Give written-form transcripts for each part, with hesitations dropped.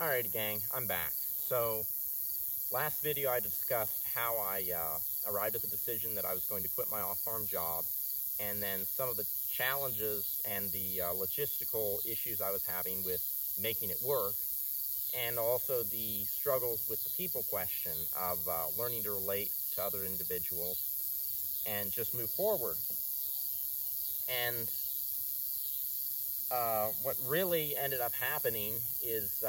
Alrighty gang, I'm back. So last video I discussed how I arrived at the decision that I was going to quit my off-farm job, and then some of the challenges and the logistical issues I was having with making it work, and also the struggles with the people question of learning to relate to other individuals and just move forward. And what really ended up happening is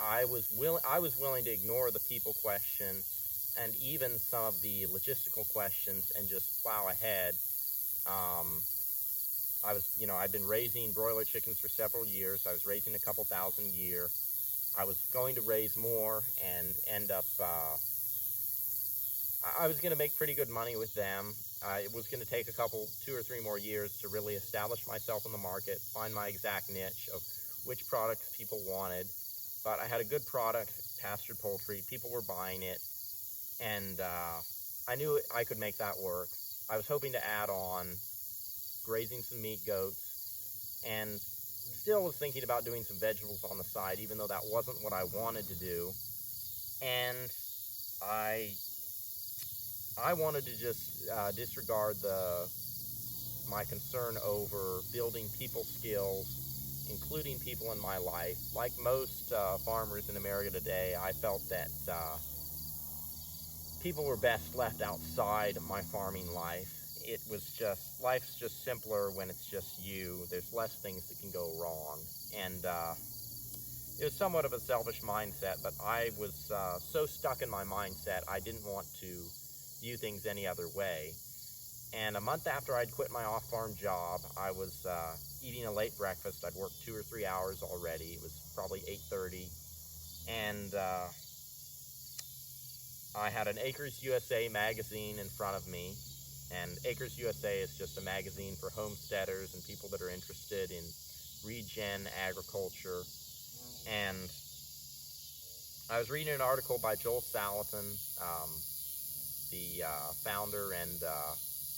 I was willing to ignore the people question and even some of the logistical questions and just plow ahead. I've been raising broiler chickens for several years. I was raising a couple thousand a year. I was going to raise more and end up, I was going to make pretty good money with them. It was going to take 2 or 3 more years to really establish myself in the market, find my exact niche of which products people wanted. But I had a good product, pastured poultry. People were buying it, and I knew I could make that work. I was hoping to add on grazing some meat goats, and still was thinking about doing some vegetables on the side, even though that wasn't what I wanted to do. And I wanted to just disregard my concern over building people skills, including people in my life. Like most farmers in America today, I felt that people were best left outside my farming life. Life's just simpler when it's just you. There's less things that can go wrong. And it was somewhat of a selfish mindset, but I was so stuck in my mindset, I didn't want to view things any other way. And a month after I'd quit my off-farm job, I was eating a late breakfast. I'd worked 2 or 3 hours already. It was probably 8:30. And I had an Acres USA magazine in front of me. And Acres USA is just a magazine for homesteaders and people that are interested in regen agriculture. And I was reading an article by Joel Salatin, the founder and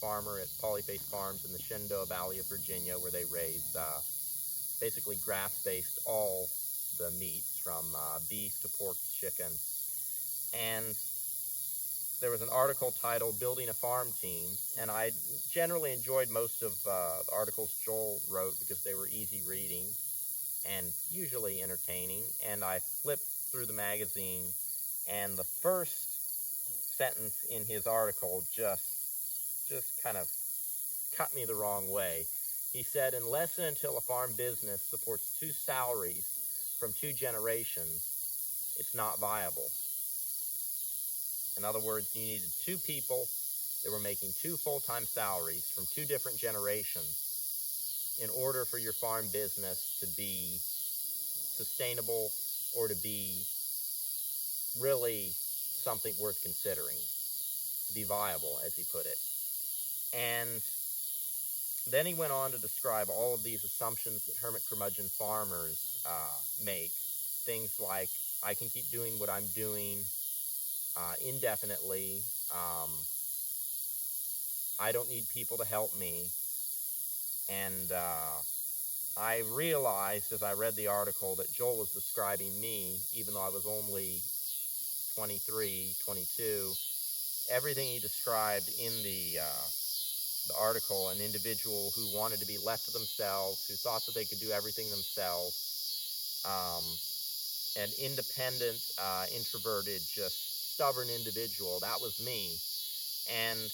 farmer at Polyface Farms in the Shenandoah Valley of Virginia, where they raise basically grass-based all the meats from beef to pork to chicken. And there was an article titled Building a Farm Team, and I generally enjoyed most of the articles Joel wrote because they were easy reading and usually entertaining. And I flipped through the magazine, and the first sentence in his article just kind of cut me the wrong way. He said, unless and until a farm business supports 2 salaries from 2 generations, it's not viable. In other words, you needed 2 people that were making 2 full-time salaries from 2 different generations in order for your farm business to be sustainable or to be really something worth considering, to be viable, as he put it. And then he went on to describe all of these assumptions that hermit curmudgeon farmers make. Things like, I can keep doing what I'm doing indefinitely. I don't need people to help me. And I realized as I read the article that Joel was describing me, even though I was only 23, 22. Everything he described in the article, an individual who wanted to be left to themselves, who thought that they could do everything themselves, an independent, introverted, just stubborn individual. That was me. And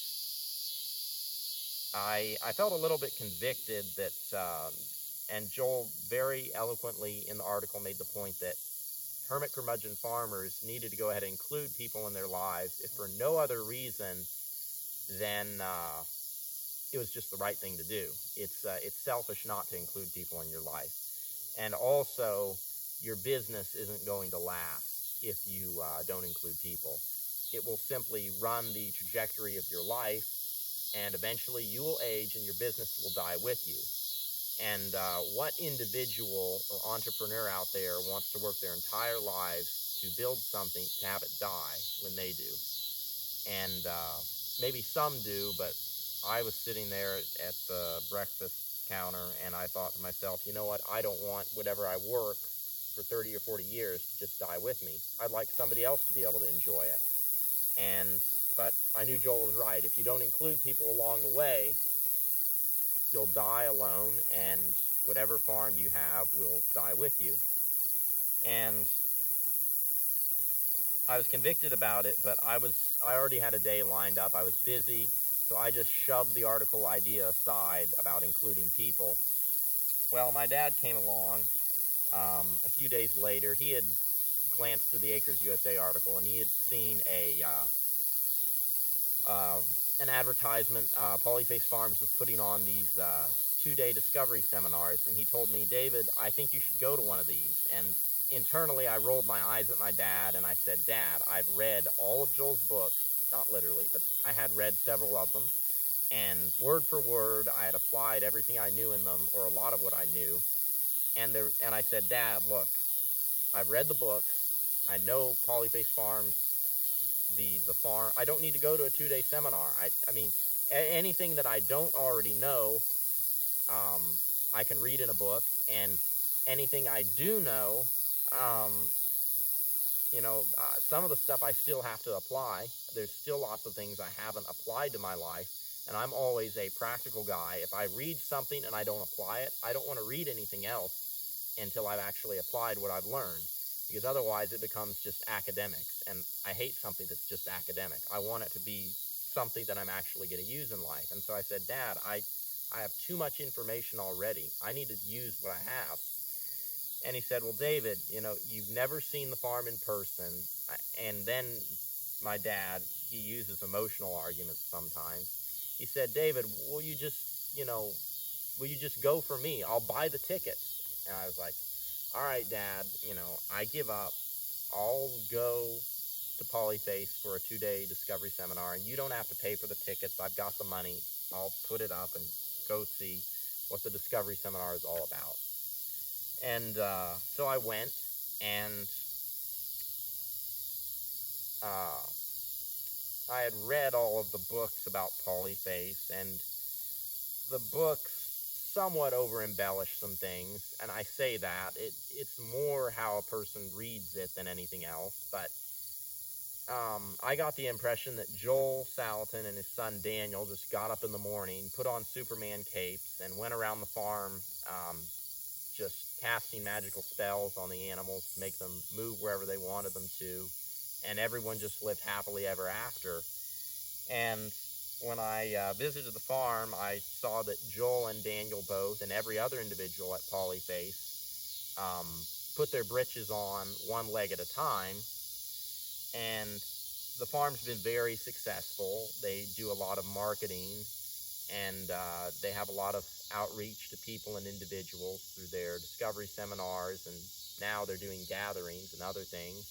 I felt a little bit convicted that, and Joel very eloquently in the article made the point that hermit curmudgeon farmers needed to go ahead and include people in their lives, if for no other reason than it was just the right thing to do. It's selfish not to include people in your life. And also, your business isn't going to last if you don't include people. It will simply run the trajectory of your life, and eventually you will age and your business will die with you. And what individual or entrepreneur out there wants to work their entire lives to build something to have it die when they do? And maybe some do, but I was sitting there at the breakfast counter and I thought to myself, you know what, I don't want whatever I work for 30 or 40 years to just die with me. I'd like somebody else to be able to enjoy it. But I knew Joel was right. If you don't include people along the way, you'll die alone, and whatever farm you have will die with you. And I was convicted about it, but I already had a day lined up. I was busy, so I just shoved the article idea aside about including people. Well, my dad came along a few days later. He had glanced through the Acres USA article, and he had seen an advertisement. Polyface Farms was putting on these 2-day discovery seminars, and he told me, "David, I think you should go to one of these." And internally, I rolled my eyes at my dad, and I said, "Dad, I've read all of Joel's books," not literally, but I had read several of them, and word for word, I had applied everything I knew in them, or a lot of what I knew. And I said, "Dad, look, I've read the books. I know Polyface Farms, the farm. I don't need to go to a 2-day seminar. I mean, anything that I don't already know, I can read in a book, and anything I do know, some of the stuff I still have to apply. There's still lots of things I haven't applied to my life, and I'm always a practical guy. If I read something and I don't apply it, I don't want to read anything else until I've actually applied what I've learned, because otherwise it becomes just academics, and I hate something that's just academic. I want it to be something that I'm actually going to use in life." And so I said, "Dad, I have too much information already. I need to use what I have." And he said, "Well, David, you've never seen the farm in person." And then my dad, he uses emotional arguments sometimes. He said, "David, will you just go for me? I'll buy the tickets." And I was like, "All right, Dad, I give up. I'll go to Polyface for a 2-day discovery seminar, and you don't have to pay for the tickets. I've got the money. I'll put it up and go see what the discovery seminar is all about." And so I went, and I had read all of the books about Polyface, and the books somewhat over-embellish some things, and I say that. It's more how a person reads it than anything else, but I got the impression that Joel Salatin and his son Daniel just got up in the morning, put on Superman capes, and went around the farm just casting magical spells on the animals to make them move wherever they wanted them to, and everyone just lived happily ever after. And when I visited the farm, I saw that Joel and Daniel both, and every other individual at Polyface, put their britches on one leg at a time, and the farm's been very successful. They do a lot of marketing, and they have a lot of outreach to people and individuals through their discovery seminars, and now they're doing gatherings and other things.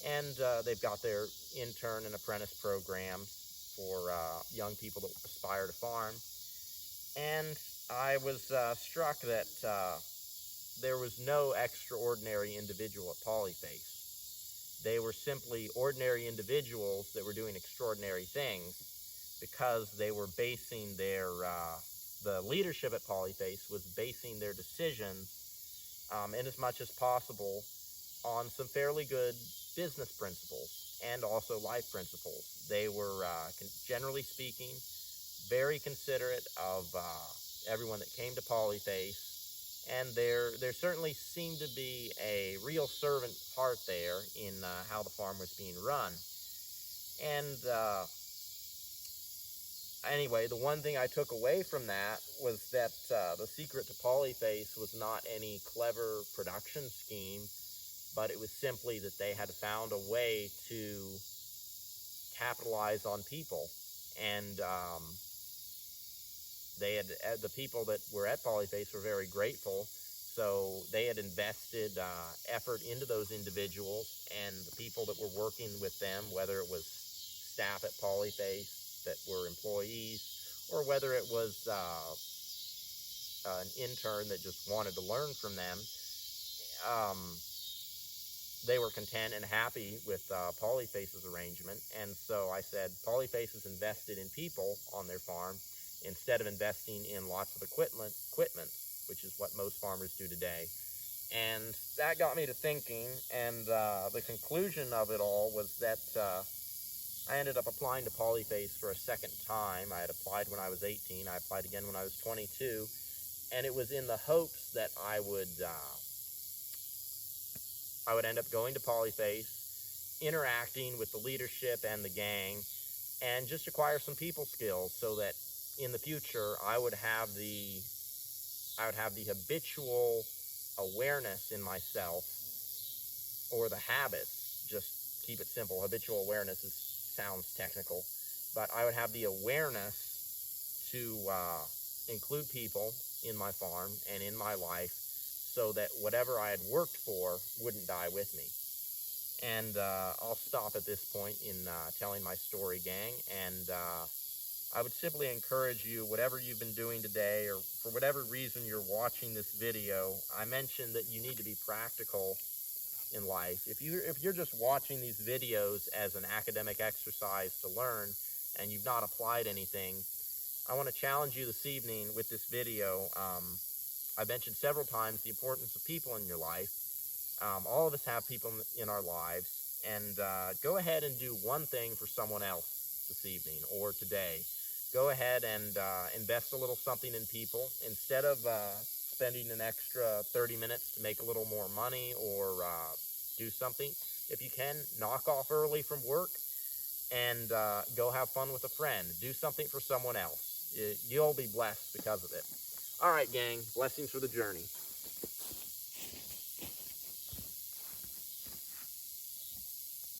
And they've got their intern and apprentice programs for young people that aspire to farm. And I was struck that there was no extraordinary individual at Polyface. They were simply ordinary individuals that were doing extraordinary things, because they were basing the leadership at Polyface was basing their decisions in as much as possible on some fairly good business principles and also life principles. They were, generally speaking, very considerate of everyone that came to Polyface, and there certainly seemed to be a real servant heart there in how the farm was being run. And anyway, the one thing I took away from that was that the secret to Polyface was not any clever production scheme, but it was simply that they had found a way to capitalize on people. And the people that were at Polyface were very grateful, so they had invested effort into those individuals, and the people that were working with them, whether it was staff at Polyface that were employees, or whether it was an intern that just wanted to learn from them, they were content and happy with Polyface's arrangement. And so I said, Polyface is invested in people on their farm instead of investing in lots of equipment, which is what most farmers do today. And that got me to thinking, and the conclusion of it all was that I ended up applying to Polyface for a second time. I had applied when I was 18. I applied again when I was 22. And it was in the hopes that I would end up going to Polyface, interacting with the leadership and the gang, and just acquire some people skills so that in the future I would have the habitual awareness in myself, or the habits, just keep it simple. Habitual awareness sounds technical, but I would have the awareness to include people in my farm and in my life so that whatever I had worked for wouldn't die with me. And I'll stop at this point in telling my story, gang, and I would simply encourage you, whatever you've been doing today, or for whatever reason you're watching this video, I mentioned that you need to be practical in life. If you're just watching these videos as an academic exercise to learn and you've not applied anything, I want to challenge you this evening with this video. I mentioned several times the importance of people in your life. All of us have people in our lives, and go ahead and do one thing for someone else this evening or today. Go ahead and invest a little something in people. Instead of spending an extra 30 minutes to make a little more money or do something, if you can, knock off early from work and go have fun with a friend. Do something for someone else. You'll be blessed because of it. All right, gang, blessings for the journey.